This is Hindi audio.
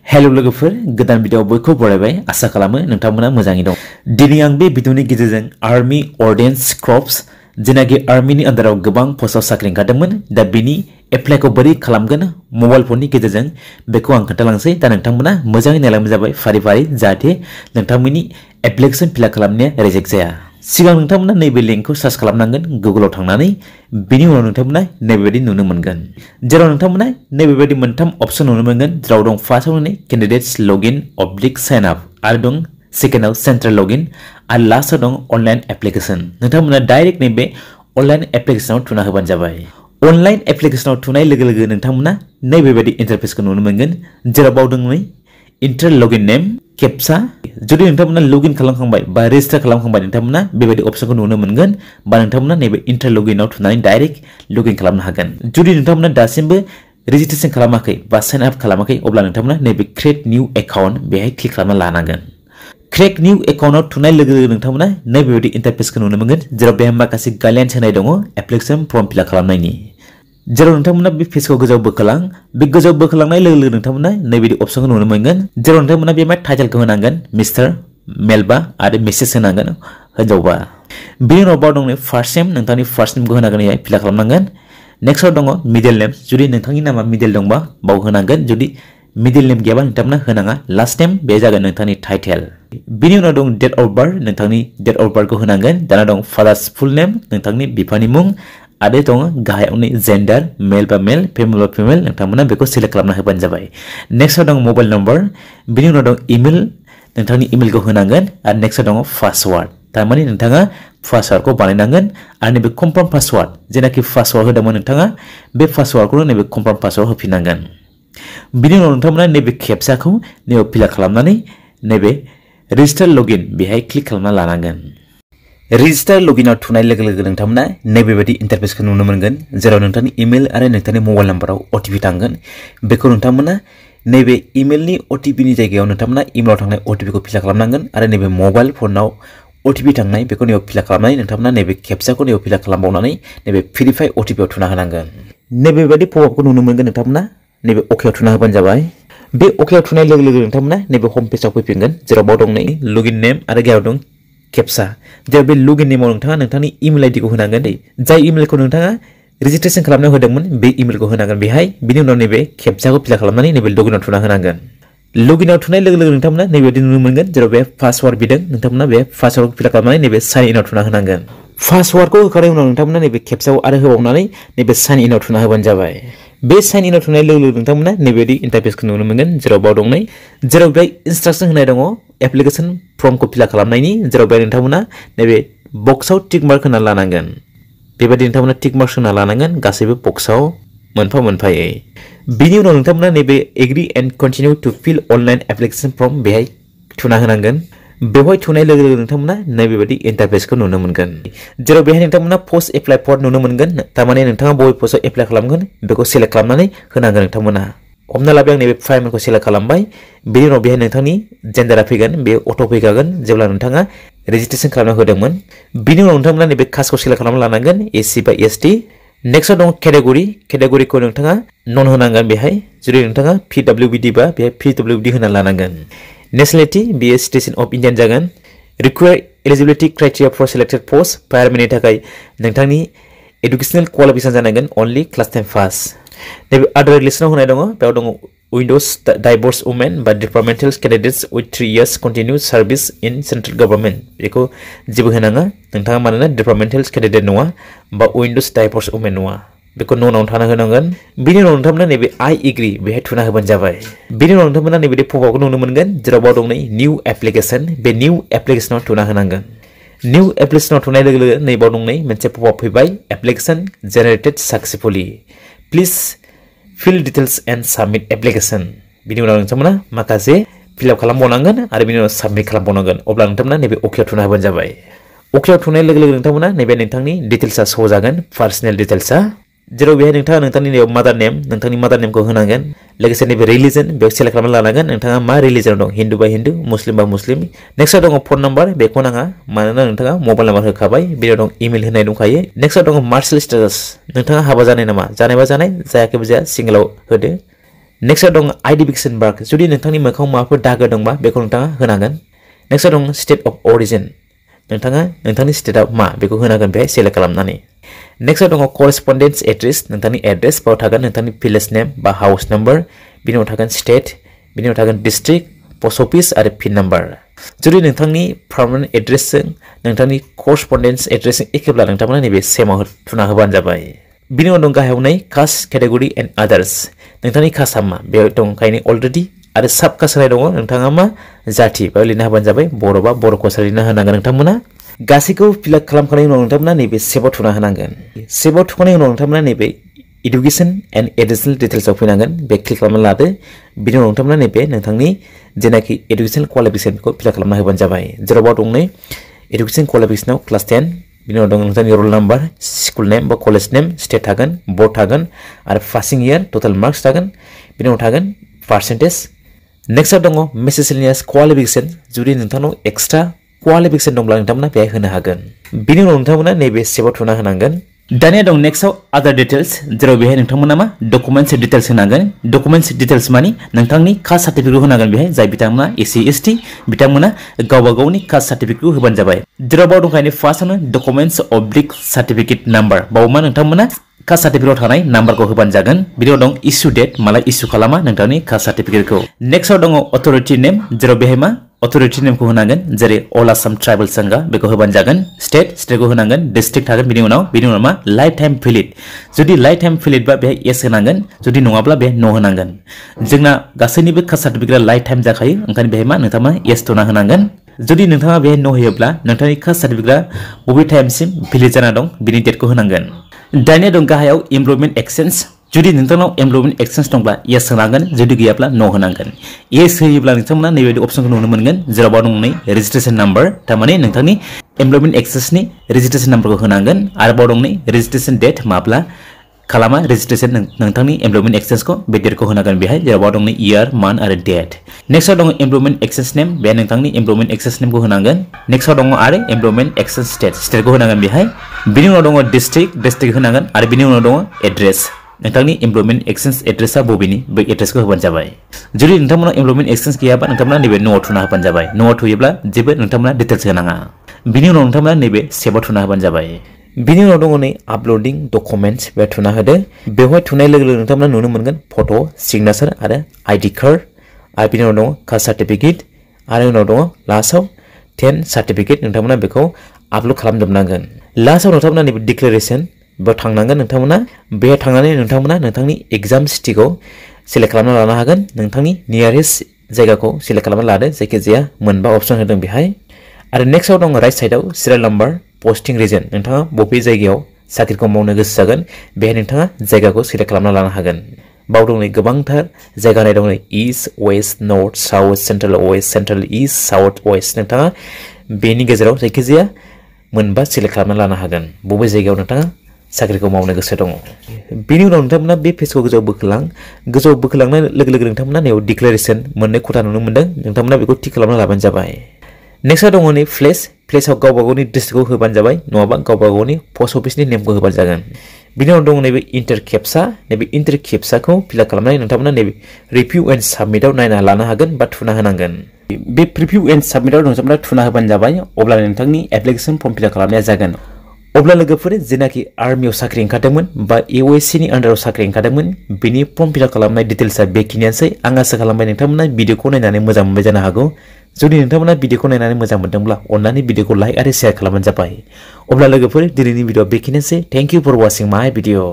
हेलो लोगोफोर गोदान भिडिअ बयखौ बरायबाय आसा खालामो नोंथांमोना मोजाङै दं। दिनै आं बे भिडिअनि गेजेरजों आर्मी अर्डिनेन्स क्रप्स जेनाखि आर्मीनि आन्दाराव गोबां पस्टआव साख्रि ओंखारदोंमोन दा बिनि एप्लाइखौ बोरै खालामगोन मबाइल फननि गेजेरजों बेखौ आं खोन्थालांसै। दा नोंथांमोना मोजाङै नायलांबानो जाबाय फारि फारि जाहाथे नोंथांमोननि एप्लिकेसन फिलआप खालामनाया रिजेक्ट जाया। सिगां नोंथांमोना नैबे लिंकखौ सार्च खालामनांगोन गुगोलाव थांनानै बिनि उनाव नोंथांमोना नैबेबायदि नुनो मोनगोन जेराव नोंथांमोना नैबेबायदि मोनथाम अपसन नुनो मोनगोन जेराव दं फार्स्टआवनो candidates login oblique sign up आरो दं सेकेंडआव सेंट्रल लॉगिन आरो लास्टआव दं ऑनलाइन एप्लिकेशन। नोंथांमोना डाइरेक्ट नैबे ऑनलाइन एप्लिकेशनाव थुना होबानो जाबाय। ऑनलाइन एप्लिकेशनाव थुनाय लोगो लोगो नोंथांमोना नैबेबायदि इंटरफेसखौ नुनो मोनगोन जेराव बावदों नै इंटर लॉगिन नेम केप्चा। जुदि नोंथांमोना लॉगिन खालामखांबाय बा रेजिस्टार खालामखांबाय नोंथांमोना बेबायदि अपशनखौ नुनो मोनगोन बा नोंथांमोना नैबे इंटर लॉगिनआव थुनानै डाइरेक्ट लॉगिन खालामनो हागोन। जुदि नोंथांमोना दासिमबो रेजिस्ट्रेशन खालामाखै बा साइन आप खालामाखै अब्ला नोंथांमोना नैबे क्रिएट निउ एकाउंट बेहाय क्लिक खालामना लानांगोन। क्रिएट निउ एकाउन्टआव थुनाय लोगो लोगो नोंथांमोना नैबेबायदि इंटरफेसखौ नुनो मोनगोन जेराव बेहाय माखासे गाइडलाइन्स होनाय दङ एप्लिकेशन फर्म फिलआप खालामनायनि। जेराव नोंथांमोना बे पेजखौ गोजौ बोखोलां बे गोजौ बोखोलांनाय लोगो लोगो नोंथांमोना नैबेबायदि अपशनखौ नुनो मोनगोन जेराव नोंथांमोना बे टाइटेलखौ होनांगोन मिस्टार मेलबा आरो मेसेज होनांगोन हिनजावबा। बेनि उनाव बाव दं फार्स्ट नेम नोंथांनि फार्स्ट नेमखौ होनांगोन बेहाय फिलआप खालामनांगोन। नेक्स्टआव दङ मिडल नेम जुदि नोंथांनि नामा मिडल दंबा बाव होनांगोन जुदि मिडल नेम गैयाबा नोंथांमोना होनाङा। लास्ट नेम बे जागोन नोंथांनि टाइटेल। बिनि उनाव दं डेट अफ बार्थ नोंथांनि डेट अफ बार्थखौ होनांगोन। दाना दं फादार्स फुल नेम नोंथांनि बिफानि मुं आरो दङ गाहायावनो जेन्डार मेल बा मेल फिमेल बा फिमेल नोंथांमोना बेखौ सिलेक्ट खालामना होबानो जाबाय। नेक्स्टआव दं मबाइल नम्बर बिनि उनाव दं इमेल नोंथांनि इमेलखौ होनांगोन आरो नेक्स्टआव दङ पासवार्ड थारमाने नोंथाङा पासवार्डखौ बानायनांगोन आरो नैबे कनफार्म पासवार्ड जेनाखि पासवार्ड होदोंमोन नोंथाङा बे पासवार्डखौनो नैबे कनफार्म पासवार्ड होफिननांगोन। बिनि उनाव नोंथांमोना नैबे केप्चाखौ नैबे फिलआप खालामनानै नैबे रेजिस्टार लॉगिन बेहाय क्लिक खालामना लानांगोन। रेजिस्टार लॉगिनआव थुनाय लोगो लोगो नोंथांमोना नैबेबायदि इंटरफेसखौ नुनो मोनगोन जेराव नोंथांनि इमेल आरो नोंथांनि मबाइल नाम्बाराव ओटीपी थांगोन। बेखौ नोंथांमोना नैबे इमेलनि ओटीपीनि जायगायाव नोंथांमोना इमेलाव थांनाय ओटीपीखौ फिलआप खालामनांगोन आरो नैबे मबाइल फनाव ओटीपी थांनाय बेखौ नैबे फिलआप खालामनानै नोंथांमोना नैबे केप्चाखौ नैबे फिलआप खालामबावनानै नैबे भेरिफाइ ओटीपीआव थुना होनांगोन। नैबेबायदि पपआपखौ नुनो मोनगोन नोंथांमोना नैबे अकेआव थुना होबानो जाबाय। बे अकेआव थुनाय लोगो लोगो नोंथांमोना नैबे होम पेजाव फैफिनगोन जेराव बाव दं नै लॉगिन नेम आरो गाहायाव दं केप्चा। जेराव बे लॉगिन नेमाव नोंथाङा नोंथांनि इमेल आइडिखौ होनांगोन जाय इमेलखौ नोंथाङा रेजिस्ट्रेशन खालामनायाव होदोंमोन बे इमेलखौ होनांगोन बेहाय। बिनि उनाव नैबे केप्चाखौ फिलआप खालामनानै नैबे लॉगिनआव थुना होनांगोन। लॉगिनआव थुनाय लोगो लोगो नोंथांमोना नैबेबायदि नुनो मोनगोन जेराव बे पासवार्ड बिदों नोंथांमोना बे पासवार्डखौ फिलआप खालामनानै नैबे साइन इनआव थुना होनांगोन। पासवार्डखौ होखांनायनि उनाव नोंथांमोना नैबे केप्चाखौ आरो होबावनानै नैबे साइन इनआव थुना होबानो जाबाय। बे साइन इनआव थुनाय लोगो लोगो नोंथांमोना नैबेबायदि इंटरफेसखौ नुनो मोनगोन जेराव बाव दं नै जेराव बेहाय इनस्ट्राक्शन होनाय दङ एप्लिकेशन फर्मखौ फिलआप खालामनायनि जेराव बेहाय नोंथांमोना नैबे बक्सआव टिक मार्क होना लानांगोन। बेबायदि नोंथांमोना टिक मार्क होना लानांगोन गासैबो बक्सआव मोनफा मोनफायै। बिनि उनाव नोंथांमोना नैबे agree and continue to fill online application form बेहाय थुना होनांगोन। बेवहाय थुनाय लोगो लोगो नोंथांमोना नैबेबायदि इंटरफेसखौ नुनो मोनगोन जेराव बेहाय नोंथांमोना पोस्ट एप्लाइ फर नुनो मोनगोन थारमाने नोंथाङा बबे पोस्टआव एप्लाइ खालामगोन बेखौ सिलेक्ट खालामनानै होनांगोन नोंथांमोना। हमना लाबाय आं नैबे प्राइमारिखौ सिलेक्ट खालामबाय बिनि उनाव बेहाय नोंथांनि जेन्डारा फैगोन बे अट' फैखागोन जेब्ला नोंथाङा रेजिस्ट्रेशन खालामना होदोंमोन। बिनि उनाव नोंथांमोना नैबे कास्टखौ सिलेक्ट खालामना लानांगोन एससी बा एसटी। नेक्स्टआव दं केटेगरिखौ नोंथाङा नन होनांगोन बेहाय जुदि नोंथाङा पिडब्लिउडी बा बेहाय पिडब्लिउडी होना लानांगोन। नेशनेलिटी बेयो सिटिजेन अफ इन्डियान जागोन। रिक्वायर्ड एलिजिबिलिटी क्राइटेरिया फर सिलेक्टेड पोस्ट फायारमेननि थाखाय नोंथांनि एडुकेशनेल क्वालिफिकेशन जानांगोन अनलि क्लास 10 पास। नैबे आदार लिस्टआव होनाय दङ बेयाव दङ विडोज डाइभर्स वुमेन बा departmental candidates with 3 years continue service in central government बेखौ जेबो होनाङा नोंथाङा मानोना डिपार्टमेन्टेल कैंडिडेट नङा बा विडोज डाइभर्स वुमेन नङा बेखौ न'नाव थाना होनांगोन। बिनि उनाव नोंथांमोना नैबे आइ एग्री बेहाय थुना होबानो जाबाय। बिनि उनाव नोंथांमोना नैबे पपआपखौ नुनो मोनगोन जेराव बाव दं नै निउ एप्लिकेशन बे निउ एप्लिकेशनाव थुना होनांगोन। निउ एप्लिकेशनाव थुनाय लोगो लोगो नैबाव दं नै मोनसे पपआप फैबाय application generated successfully please feel details end submit application. बिनि उनाव नोंथांमोना माखासे फिलआप खालामबावनांगोन आरो बिनि उनाव साबमिट खालामबावनांगोन अब्ला नोंथांमोना नैबे अकेआव थुना होबानो जाबाय। अकेआव थुनाय लोगो लोगो नोंथांमोना नैबे नोंथांनि डिटेल्सआ शो जागोन पार्सनेल डिटेल्सआ जेराव बेहाय नोंथाङा नोंथांनि नैबे मादार नेमखौ होनांगोन लोगोसे नैबे रिलिजन बेयाव सिलेक्ट खालामना लानांगोन नोंथाङा मा रिलिजनाव दं हिन्दु बा हिन्दु मुस्लिम बा मुस्लिम। नेक्स्टआव दङ फन नाम्बार बेखौ नाङा मानोना नोंथाङा मबाइल नाम्बार होखाबाय। बेयाव दं इमेल होनाय दंखायो। नेक्स्टआव दङ मार्शियेल स्टेटास नोंथाङा हाबा जानाय नामा जानायबा जानाय जायाखैबा जाया सिंगेलाव होदो। नेक्स्ट दं आइडेन्टिफिकेशन मार्क जुदि नोंथांनि मोखाङाव माबाफोर दागो दंबा बेखौ नोंथाङा होनांगोन नेक्स्ट दं स्टेट अफ अरिजिन नोंथाङा नोंथांनि स्टेटआ मा बेखौ होनांगोन बेहाय सेलेक्ट खालामनानै नेक्स्ट दं करेसपन्डेन्स एड्रेस नोंथांनि एड्रेस बाव थागोन नोंथांनि भिलेज नेम बा हाउस नम्बर बिनि उनाव थागोन स्टेट बिनि उनाव थागोन डिस्ट्रिक्ट पोस्ट अफिस आरो पिन नम्बर जुदि नोंथांनि पार्मानेन्ट एड्रेसजों नोंथांनि करेसपन्डेन्स एड्रेसजों एखेब्ला नोंथांमोना नैबे सेमाव थुना होबानो जाबाय बिनि उनाव दं गाहायाव नै कास्ट केटेगरि एन्ड आदार्स नोंथांनि कास्टआ मा बेयाव दं गायनि अलरेडि आरो साब कास्ट होनाय दङ नोंथाङा मा जाथि बेयाव लिरना होबानो जाबाय बर' बा बर' कास्ट लिरना होनांगोन नोंथांमोना गासैखौ फिलआप खालामखांनायनि उनाव नोंथांमोना नैबे सेभआव थुना होनांगोन सेभआव थुखांनायनि उनाव नोंथांमोना नैबे एडुकेशन एन्ड एडिशनेल डिटेल्सआव फैनांगोन बे क्लिक खालामना लादो बिनि उनाव नोंथांमोना नैबे नोंथांनि जेनाखि एडुकेशन क्वालिफिकेसनखौ फिलआप खालामना होबानो जाबाय जेराव दं नै एडुकेशन क्वालिफिकेसनाव क्लास 10 बिनि उनाव दं नोंथांनि रोल नाम्बार स्कुल नेम बा कलेज नेम स्टेट थागोन बोर्ड थागोन आरो पासिं इयार टोटल मार्क्स थागोन बिनि उनाव थागोन पार्सेन्टेज नेक्स्टआव दङ मिसेलेनियास क्वालिफिकेसन जुदि नोंथांनाव एक्सट्रा क्वालिफिकेसन दंब्ला नोंथांमोना बेहाय होनो हागोन बिनि उनाव नोंथांमोना नैबे सेभआव थुना होनांगोन दानिया दं नेक्स्टआव आदार डिटेल्स जेराव बेहाय नोंथांमोना मा डकुमेन्ट्स डिटेल्स होनांगोन डकुमेन्ट्स डिटेल्स मानि नोंथांनि कास्ट सार्टिफिकेट होनांगोन बेहाय जाय बिथांमोना एससी एसटी बिथांमोना गावबा गावनि कास्ट सार्टिफिकेटखौ होबानो जाबाय जेराव बाव दंखायो फार्स्टआवनो डकुमेन्ट्स अब्लिक सार्टिफिकेट नाम्बार बाव मा नोंथांमोना कास्ट सार्टिफिकेटआव थानाय नाम्बारखौ होबानो जागोन बिनि उनाव दं इस्यु डेट माला इस्यु खालामा नोंथांनि कास्ट सार्टिफिकेटखौ नेक्स्टआव दङ अथरिटि नेम जेराव बेहाय मा अथरिटि नेमखौ होनांगोन जेरै अल आसाम ट्राइबल संघ बेखौ होबानो जागोन स्टेटखौ होनांगन डिस्ट्रिक्ट थागोन बिनि उनाव मा लाइफ टाइम भैलिड जुदि लाइफ टाइम भैलिड बा बेहाय येस होनांगोन जुदि नङाब्ला बेहाय नो होनांगोन जोंना गासैनिबो कास्ट सार्टिफिकेटआ लाइफ टाइम जाखायो ओंखायनो बेहाय मा नोंथाङा येस थुना होनांगोन जुदि नोंथाङा बेहाय नो होयोब्ला नोंथांनि कास्ट सार्टिफिकेटआ बबे टाइमसिम भैलिड जाना दं बिनि डेटखौ होनांगोन दानिया दं गाहायाव एमप्लयमेन्ट एक्सचेन्ज जुदि नोंथांनाव एमप्लयमेन्ट एक्सचेन्ज दंब्ला येस होनांगोन जुदि गैयाब्ला नो होनांगोन येस होयोब्ला नोंथांमोना नैबे अपसनखौ नुनो मोनगोन जेराव दं नै रेजिस्ट्रेशन नाम्बार थारमाने नोंथांनि एमप्लयमेन्ट एक्सचेन्जनि रेजिस्ट्रेशन नाम्बारखौ होनांगोन आरो बाव दं नै रेजिस्ट्रेशन डेट माब्ला खालामा रेजिस्ट्रेशन नोंथांनि एमप्लयमेन्ट एक्सचेन्जखौ बे डेटखौ होनांगोन बेहाय जेराव दं नै इयार मान्थ आरो डेट नेक्स्टआव दं एमप्लयमेन्ट एक्सचेन्ज नेम बे नोंथांनि एमप्लयमेन्ट एक्सचेन्ज नेमखौ होनांगोन नेक्स्टआव दं आरो एमप्लयमेन्ट एक्सचेन्ज स्टेटखौ होनांगोन बेहाय बिनि उनाव दं डिस्ट्रिक्ट होनांगन आरो बिनि उनाव दं एड्रेस नोंथांनि एमप्लयमेन्ट एक्सचेन्ज एड्रेसा बबेनि बे एड्रेसखौ होबानो जाबाय जुदि नोंथांमोना एमप्लयमेन्ट एक्सचेन्ज गैयाबा नोंथांमोना नैबे न'आव थुना होबानो जाबाय न'आव थुयोब्ला जेबो नोंथांमोना डिटेल्स होनाङा बिनि उनाव नोंथांमोना नैबे सेभआव थुना होबानो जाबाय बिनि उनाव दङ नै आपल'डिं डकुमेन्ट्स बे थुना होदो बेवहाय थुनाय लोगो लोगो नोंथांमोना नुनो मोनगोन फट' सिगनेचार आरो आइडि कार्ड आरो बिनि उनाव दङ कास्ट सार्टिफिकेट आरो उनाव दङ लास्टआव 10 सार्टिफिकेट नोंथांमोना बेखौ आपल'ड खालामजोबनांगोन लास्टआव नोंथांमोना नैबे डिक्लेरेसन बेयाव थांनांगोन नोंथांमोना बेहाय थांनानै नोंथांमोना नोंथांनि एग्जाम सिटिखौ सेलेक्ट खालामना लानो हागोन नोंथांनि नियारेस्ट जायगाखौ सेलेक्ट खालामना लादो जायखिजाया मोनबा अपसन होदों बेहाय आरो नेक्स्टआव दङ राइट साइडआव सिरियाल नाम्बार पोस्टिं रिजन नोंथाङा बबे जायगायाव साख्रिखौ मावनो गोसो जागोन बेहाय नोंथाङा जायगाखौ सेलेक्ट खालामना लानो हागोन बाव दं नै गोबांथार जायगा होनाय दं नै east west north south central west central east south west नोंथाङा बेनि गेजेराव जायखिजाया मोनबा सेलेक्ट खालामना लानो हागोन बबे जायगायाव नोंथाङा साख्रिखौ मावनो गोसो दङ बेनि उनाव नोंथांमोना बे पेजखौ गोजौआव बोखोलांनाय लोगो लोगो नोंथांमोना नैयाव डिक्लेरेसन मोननै खथा नुनो मोनदों नोंथांमोना बेखौ टिक खालामना लाबानो जाबाय नेक्स्टआव दङ नै प्लेसआव गावबा गावनि डिस्ट्रिक्टखौ होबानो जाबाय नङाबा गावबा गावनि पस्ट अफिसनि नेमखौ होबानो जागोन बिनि उनाव दङ नैबे इन्टार केप्साखौ फिलआप खालामनानै नोंथांमोना नैबे रिभिउ एन्ड साबमिटआव नायना लानो हागोन बा थुना होनांगोन बे रिभिउ एन्ड साबमिटआव नोंथांमोना थुना होबानो जाबाय अब्ला नोंथांनि एप्लिकेसन फर्म फिलआप खालामनाया जागोन अब्ला लोगोफोर जेनाखि आर्मियाव साख्रि ओंखारदोंमोन बा इउएससिनि आन्डाराव साख्रि ओंखारदोंमोन बिनि फर्म फिलआप खालामनाय डिटेल्सआ बेखिनियानोसै आं आसा खालामबाय नोंथांमोना भिडिअखौ नायनानै मोजां मोनबाय जानो हागौ जुदि नोंथांमोना भिडिअखौ नायनानै मोजां मोनदोंब्ला अन्नानै भिडिअखौ लाइक आरो शेयार खालामबानो जाबाय अब्ला लोगोफोर दिनैनि भिडिअआ बेखिनियानोसै thank you for वाचिं my video